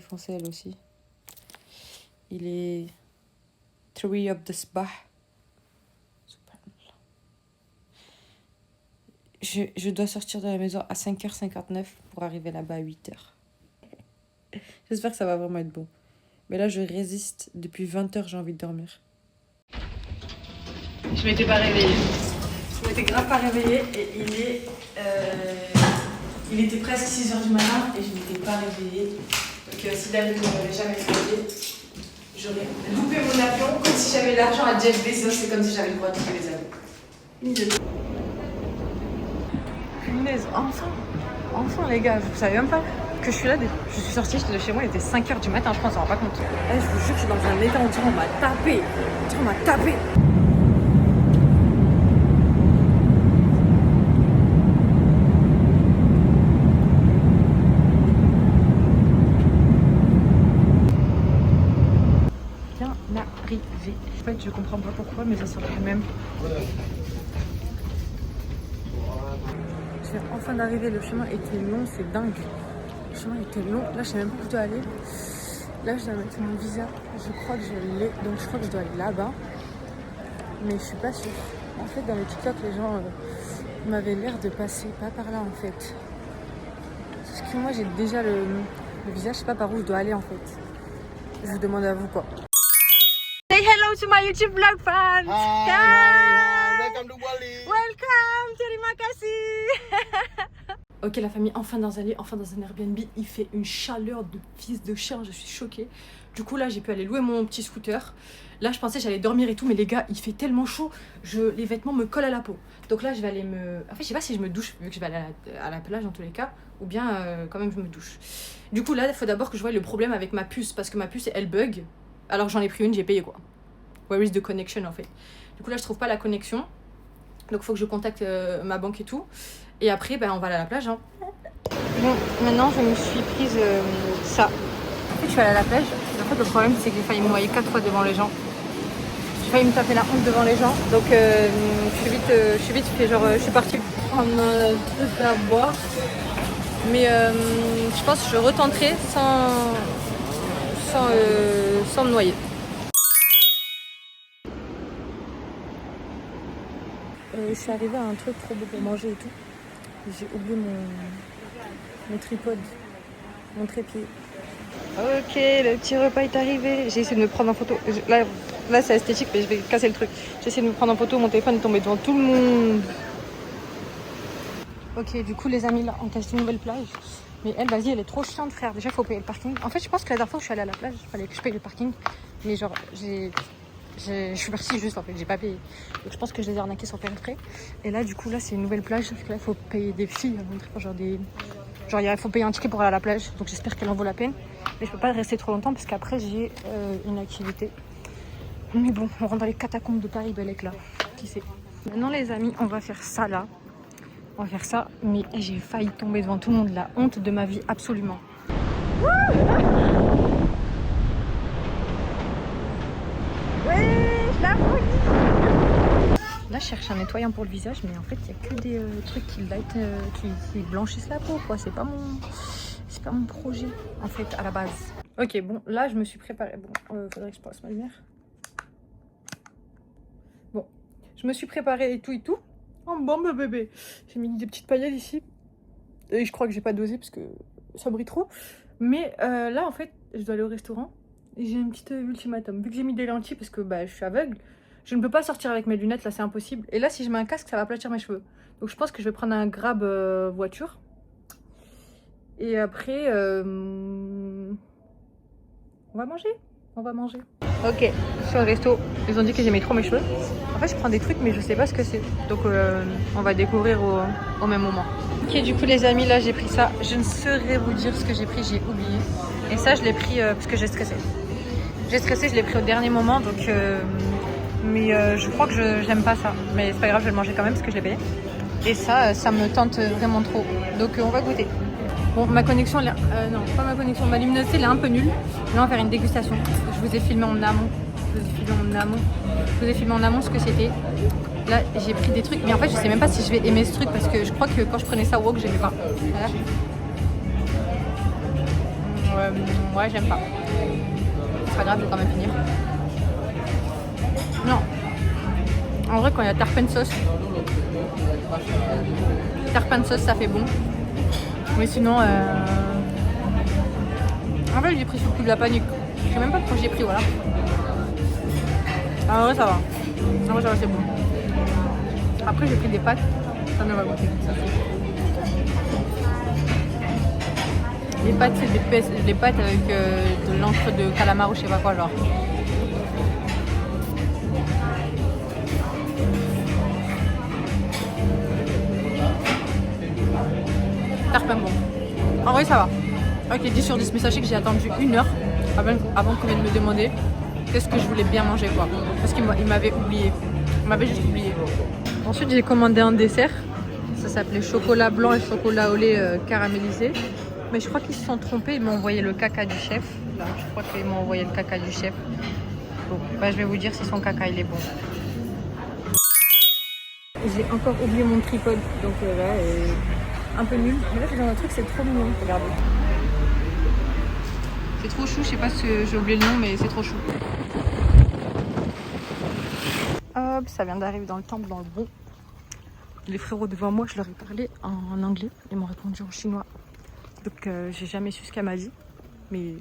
français elle aussi. Il est 3 of the Sabah. Je dois sortir de la maison à 5h59 pour arriver là-bas à 8h. J'espère que ça va vraiment être bon. Mais là, je résiste. Depuis 20h, j'ai envie de dormir. Je m'étais pas réveillée. Je m'étais grave pas réveillée et il était presque 6h du matin et je m'étais pas réveillée. Donc si David ne m'avait jamais réveillée, j'aurais loupé mon avion comme si j'avais l'argent à Jeff Bezos. C'est comme si j'avais le droit de louper les avions. Punaise, enfin les gars, vous savez même pas que je suis là. Je suis sortie, j'étais de chez moi, il était 5h du matin, je pense, on se rend pas compte. Je vous jure, je suis dans un état, on dirait on m'a tapé. On m'a tapé. Bien arrivé. En fait, je comprends pas pourquoi, mais ça sort quand même. Je viens enfin d'arriver, le chemin était long, c'est dingue. Le chemin était long, là je sais même pas où je dois aller. Là je dois mettre mon visa, je crois que je l'ai, donc je crois que je dois aller là-bas. Mais je suis pas sûre. En fait dans les TikTok les gens m'avaient l'air de passer pas par là en fait. Parce que moi j'ai déjà le visa, je sais pas par où je dois aller en fait. Je vous demande à vous quoi. Say hello to my YouTube vlog fans. Hi. Welcome to Bali. Welcome, terima kasih. Ok la famille, enfin dans un Airbnb, il fait une chaleur de fils de chien, je suis choquée. Du coup là j'ai pu aller louer mon petit scooter. Là je pensais j'allais dormir et tout, mais les gars il fait tellement chaud, les vêtements me collent à la peau. Donc là je vais aller En fait je sais pas si je me douche, vu que je vais aller à la plage dans tous les cas, ou bien quand même je me douche. Du coup là il faut d'abord que je voie le problème avec ma puce, parce que ma puce elle bug. Alors j'en ai pris une, j'ai payé quoi. Where is the connection en fait. Du coup là je trouve pas la connexion. Donc il faut que je contacte ma banque et tout. Et après ben, on va aller à la plage. Hein. Bon, maintenant je me suis prise ça. En fait je suis allée à la plage. En fait le problème c'est que j'ai failli me noyer 4 fois devant les gens. J'ai failli me taper la honte devant les gens. Donc je suis vite fait genre je suis partie prendre un truc à boire. Mais je pense que je retenterai sans me noyer. Je suis arrivée à un truc trop beau pour manger et tout. J'ai oublié mon tripode, mon trépied. Ok, le petit repas est arrivé. J'ai essayé de me prendre en photo. Là c'est esthétique, mais je vais casser le truc. J'ai essayé de me prendre en photo, mon téléphone est tombé devant tout le monde. Ok, du coup les amis, là on cache une nouvelle plage. Mais elle, vas-y, elle est trop chiante frère. Déjà faut payer le parking. En fait je pense que la dernière fois que je suis allée à la plage, il fallait que je paye le parking. Mais genre je suis partie juste en fait, j'ai pas payé. Donc je pense que je les ai arnaqués sans faire exprès. Et là du coup là c'est une nouvelle plage, sauf que là il faut payer des filles, genre il faut payer un ticket pour aller à la plage. Donc j'espère qu'elle en vaut la peine. Mais je peux pas rester trop longtemps parce qu'après j'ai une activité. Mais bon, on rentre dans les catacombes de Paris Bellec là, qui sait. Maintenant les amis, on va faire ça là. On va faire ça, mais j'ai failli tomber devant tout le monde, la honte de ma vie absolument. Là, je cherche un nettoyant pour le visage, mais en fait, il n'y a que des trucs qui blanchissent la peau, quoi. C'est pas mon projet, en fait, à la base. Ok, bon, là, je me suis préparée. Bon, faudrait que je passe ma lumière. Bon, je me suis préparée et tout. Oh, bon, bébé. J'ai mis des petites paillettes ici. Et je crois que j'ai pas dosé parce que ça brille trop. Mais là, en fait, je dois aller au restaurant. Et j'ai un petit ultimatum. Vu que j'ai mis des lentilles parce que je suis aveugle, je ne peux pas sortir avec mes lunettes, là c'est impossible. Et là si je mets un casque, ça va aplatir mes cheveux. Donc je pense que je vais prendre un grab voiture. Et après, on va manger. Ok, je suis au resto. Ils ont dit que j'aimais trop mes cheveux. En fait je prends des trucs mais je sais pas ce que c'est. Donc on va découvrir au même moment. Ok, du coup les amis, là j'ai pris ça. Je ne saurais vous dire ce que j'ai pris, j'ai oublié. Et ça je l'ai pris parce que j'ai stressé. Je l'ai pris au dernier moment, donc mais je crois que j'aime pas ça. Mais c'est pas grave, je vais le manger quand même parce que je l'ai payé. Et ça me tente vraiment trop. Donc on va goûter. Bon, ma connexion, non, pas ma connexion, ma luminosité, elle est un peu nulle. Là, on va faire une dégustation. Je vous ai filmé en amont. Je vous ai filmé en amont ce que c'était. Là, j'ai pris des trucs, mais en fait, je sais même pas si je vais aimer ce truc parce que je crois que quand je prenais ça au wok, j'aimais pas. Voilà. Ouais, j'aime pas. C'est pas grave, je vais quand même finir. Non. En vrai, quand il y a tarpane sauce, ça fait bon. Mais sinon, en fait, j'ai pris sur le coup de la panique. Je sais même pas pourquoi j'ai pris, voilà. En vrai, ça va. En vrai, ça va, c'est bon. Après, j'ai pris des pâtes. Ça me va goûter. Les pâtes, c'est des pâtes avec de l'encre de calamar ou je sais pas quoi, genre. Tarpin bon. En vrai, ça va. Ok, 10 sur 10, mais sachez que j'ai attendu 1 heure avant qu'on vienne me demander qu'est-ce que je voulais bien manger, quoi. Parce qu'il m'avait oublié. Il m'avait juste oublié. Ensuite, j'ai commandé un dessert. Ça s'appelait chocolat blanc et chocolat au lait caramélisé. Mais je crois qu'ils se sont trompés. Ils m'ont envoyé le caca du chef. Là, je crois qu'ils m'ont envoyé le caca du chef. Bon, bah, je vais vous dire si son caca il est bon. J'ai encore oublié mon tripode. Donc là, un peu nul. Mais là, c'est dans un truc, c'est trop mignon. Regardez. C'est trop chou. Je sais pas si j'ai oublié le nom, mais c'est trop chou. Hop, ça vient d'arriver dans le temple, dans le bon. Les frérots devant moi, je leur ai parlé en anglais. Ils m'ont répondu en chinois. Donc j'ai jamais su ce qu'elle m'a dit. Mais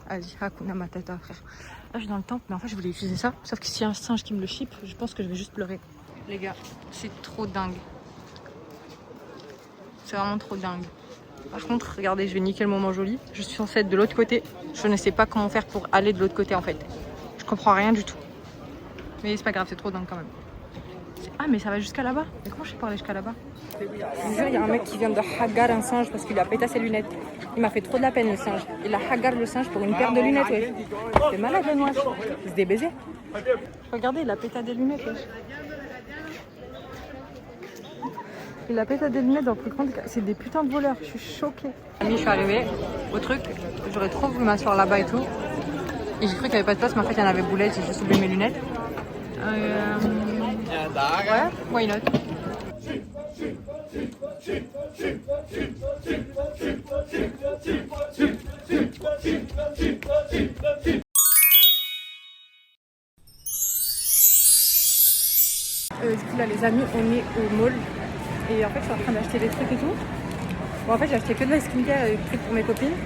vas-y, Hakuna Matata, frère. Là, je suis dans le temple, mais en fait, je voulais utiliser ça. Sauf que s'il y a un singe qui me le chipe, je pense que je vais juste pleurer. Les gars, c'est trop dingue. C'est vraiment trop dingue. Par contre, regardez, je vais niquer le moment joli. Je suis censée être de l'autre côté. Je ne sais pas comment faire pour aller de l'autre côté, en fait. Je comprends rien du tout. Mais c'est pas grave, c'est trop dingue quand même. Ah, mais ça va jusqu'à là-bas. Mais comment je peux parler jusqu'à là-bas? Je vous jure, il y a un mec qui vient de hagar un singe parce qu'il a pété ses lunettes. Il m'a fait trop de la peine, le singe. Il a hagar le singe pour une paire de lunettes, ouais. C'est malade, le noir. Il se débaisait. Regardez, il a pété des lunettes, ouais. Il a pété des lunettes dans le plus grand. C'est des putains de voleurs. Je suis choquée. Je suis arrivée au truc. J'aurais trop voulu m'asseoir là-bas et tout. Et j'ai cru qu'il n'y avait pas de place, mais en fait, il y en avait boulette. J'ai juste oublié mes lunettes. Ouais, why not? Du coup là les amis, on est au mall et en fait je suis en train d'acheter des trucs et tout. Bon en fait j'ai acheté que de la skincare et des trucs pour mes copines.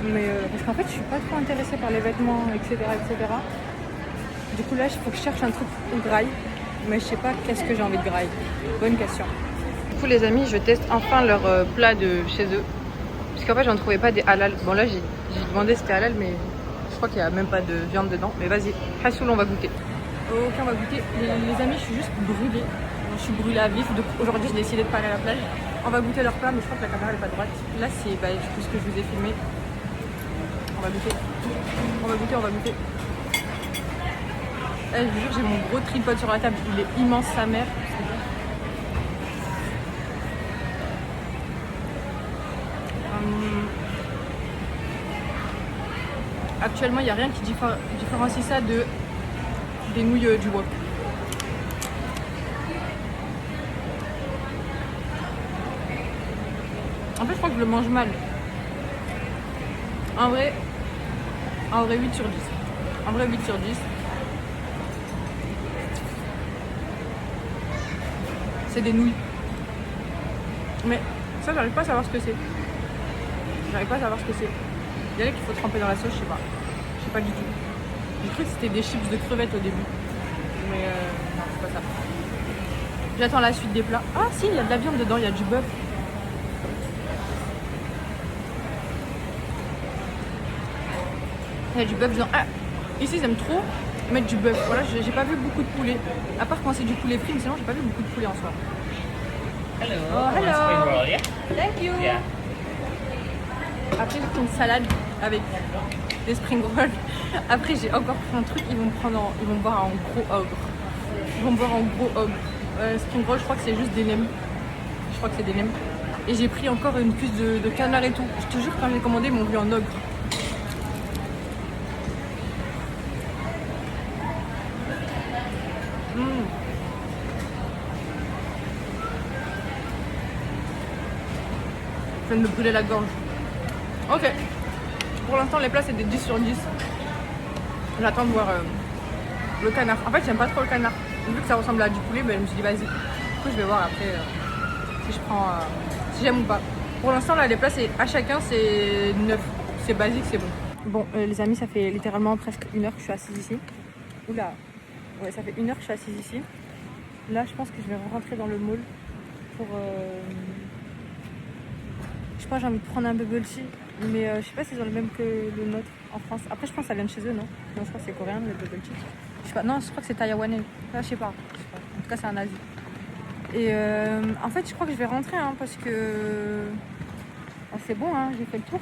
Mais parce qu'en fait je suis pas trop intéressée par les vêtements, etc. etc. Du coup là il faut que je cherche un truc au graille. Mais je sais pas qu'est-ce que j'ai envie de graille. Bonne question. Du coup les amis, je teste enfin leur plat de chez eux. Parce qu'en fait j'en trouvais pas des halal. Bon là j'ai demandé si c'était halal mais je crois qu'il n'y a même pas de viande dedans. Mais vas-y, Hassoul on va goûter. Ok on va goûter. Les amis je suis juste brûlée. Je suis brûlée à vif. Aujourd'hui j'ai décidé de pas aller à la plage. On va goûter leur plat mais je crois que la caméra elle est pas droite. Là c'est tout ce que je vous ai filmé. On va goûter. On va goûter, on va goûter. Je vous jure, j'ai mon gros tripode sur la table, il est immense sa mère. Actuellement, il n'y a rien qui différencie ça des nouilles du wok. En fait, je crois que je le mange mal. En vrai 8 sur 10. En vrai 8 sur 10. C'est des nouilles. Mais ça, j'arrive pas à savoir ce que c'est. J'arrive pas à savoir ce que c'est. Il y en a qu'il faut tremper dans la sauce, je sais pas. Je sais pas du tout. J'ai cru que c'était des chips de crevettes au début. Mais non, c'est pas ça. J'attends la suite des plats. Ah si, il y a de la viande dedans, il y a du bœuf. Il y a du bœuf dedans. Ah, ici, ils aiment trop mettre du bœuf. Voilà, j'ai pas vu beaucoup de poulet. À part quand c'est du poulet frit, mais sinon, j'ai pas vu beaucoup de poulet en soi. Hello. Oh, hello. Spring roll, yeah? Thank you. Yeah. Après, j'ai pris une salade avec des spring rolls. Après, j'ai encore pris un truc. Ils vont me boire en gros ogre. Ils vont me boire en gros ogre. Spring roll, je crois que c'est juste des nems. Je crois que c'est des nems. Et j'ai pris encore une cuisse de canard et tout. Je te jure, quand j'ai commandé, ils m'ont vu en ogre. Je viens de me brûler la gorge. Ok. Pour l'instant, les plats, c'est des 10 sur 10. J'attends de voir le canard. En fait, j'aime pas trop le canard. Vu que ça ressemble à du poulet, ben, je me suis dit, vas-y. Du coup, je vais voir après si je prends... si j'aime ou pas. Pour l'instant, là, les plats, c'est à chacun, c'est 9. C'est basique, c'est bon. Bon, les amis, ça fait littéralement presque 1 heure que je suis assise ici. Oula. Ouais, ça fait 1 heure que je suis assise ici. Là, je pense que je vais rentrer dans le mall pour... Je sais pas, j'ai envie de prendre un bubble tea. Mais je sais pas s'ils ont le même que le nôtre en France. Après, je pense que ça vient de chez eux, non? Non, je crois que c'est coréen, le bubble tea. Je sais pas, non, je crois que c'est taïwanais. Là, je sais pas. En tout cas, c'est en Asie. Et en fait, je crois que je vais rentrer hein, parce que c'est bon, hein, j'ai fait le tour.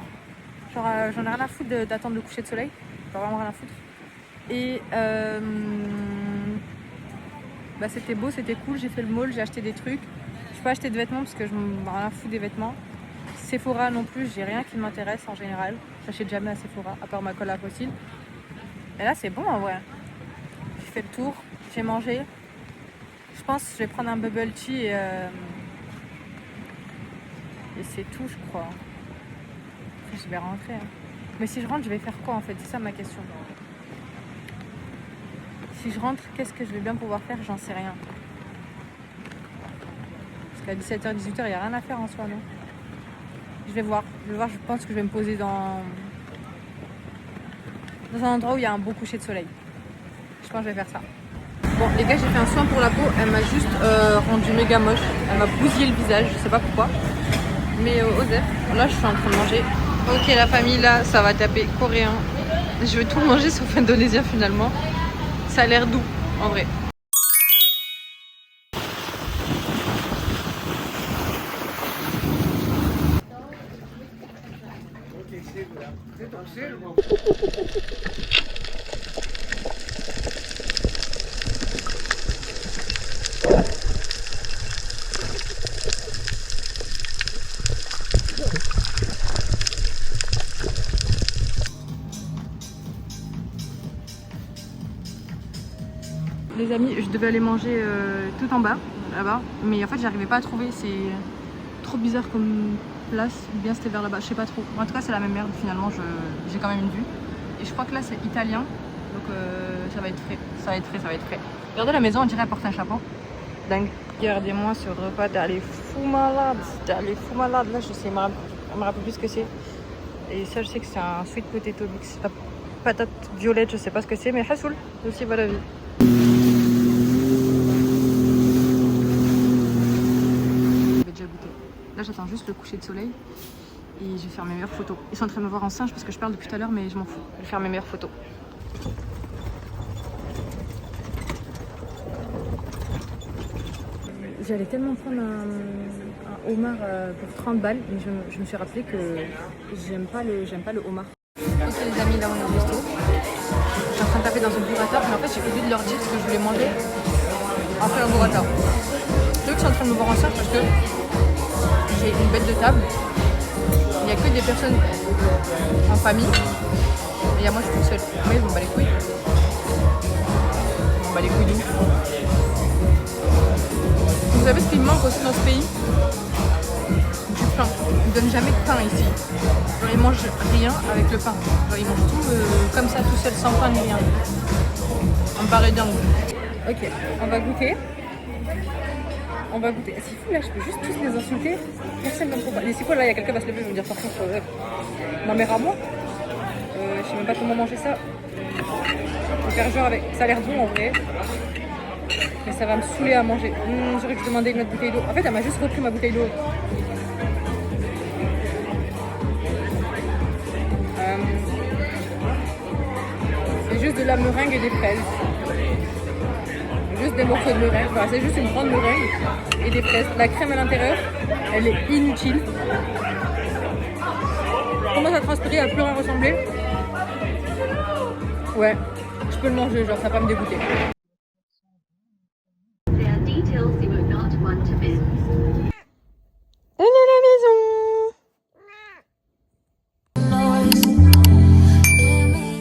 Genre, j'en ai rien à foutre d'attendre le coucher de soleil. J'en ai vraiment rien à foutre. Et bah, c'était beau, c'était cool. J'ai fait le mall, j'ai acheté des trucs. Je peux pas acheter de vêtements parce que je m'en rien à foutre des vêtements. Sephora non plus, j'ai rien qui m'intéresse en général. J'achète jamais à Sephora, à part ma colle à fossile. Et là, c'est bon en vrai. J'ai fait le tour, j'ai mangé. Je pense que je vais prendre un bubble tea et c'est tout, je crois. Après, je vais rentrer. Hein. Mais si je rentre, je vais faire quoi en fait? C'est ça ma question. Si je rentre, qu'est-ce que je vais bien pouvoir faire? J'en sais rien. Parce qu'à 17h, 18h, il n'y a rien à faire en soi, non? Je vais voir, je pense que je vais me poser dans un endroit où il y a un beau coucher de soleil. Je pense que je vais faire ça. Bon les gars, j'ai fait un soin pour la peau, elle m'a juste rendu méga moche. Elle m'a bousillé le visage, je sais pas pourquoi. Mais Osef, là je suis en train de manger. Ok la famille, là ça va taper coréen. Je vais tout manger sauf indonésien finalement. Ça a l'air doux en vrai. Les amis, je devais aller manger tout en bas, là-bas, mais en fait j'arrivais pas à trouver, c'est trop bizarre comme place, ou bien c'était vers là-bas, je sais pas trop. En tout cas c'est la même merde finalement, j'ai quand même une vue. Et je crois que là c'est italien, donc ça va être frais, ça va être frais, ça va être frais. Regardez la maison, on dirait elle porte un chapeau. Dingue. Regardez-moi ce repas, t'as les fous malades, là je sais, on me rappelle plus ce que c'est. Et ça je sais que c'est un sweet potato mix, la patate violette, je sais pas ce que c'est, mais hassoul, aussi va la vie. Là j'attends juste le coucher de soleil et je vais faire mes meilleures photos. Ils sont en train de me voir en singe parce que je parle depuis tout à l'heure mais je m'en fous. Je vais faire mes meilleures photos. J'allais tellement prendre un homard pour 30 balles mais je me suis rappelé que j'aime pas le homard. Ok les amis, là on est au resto. Je suis en train de taper dans un burrata mais en fait j'ai oublié de leur dire ce que je voulais manger après le burrata. Ceux qui sont en train de me voir en singe parce que j'ai une bête de table, il n'y a que des personnes en famille, et il y a moi je suis toute seule. Oui, je m'en bats les couilles. Je m'en bats les couilles d'où? Vous savez ce qui me manque aussi dans ce pays? Du pain. Ils ne donnent jamais de pain ici. Genre ils mangent rien avec le pain. Genre ils mangent tout comme ça tout seul, sans pain ni rien. Ça me paraît dingue. Ok, on va goûter. On va goûter. C'est fou là, je peux juste tous les insulter. Personne ne me comprend pas. Mais c'est quoi là, il y a quelqu'un qui va se lever, je vais me dire par contre, ma mère à moi. Je sais même pas comment manger ça. Je vais faire genre avec. Ça a l'air bon en vrai. Mais ça va me saouler à manger. J'aurais dû demander une autre bouteille d'eau. En fait, elle m'a juste repris ma bouteille d'eau. C'est juste de la meringue et des fraises. Juste des morceaux de meringue, enfin, c'est juste une grande meringue et des fraises. La crème à l'intérieur, elle est inutile. Commence à transpirer, à plus rien ressembler. Ouais, je peux le manger, genre ça va pas me dégoûter.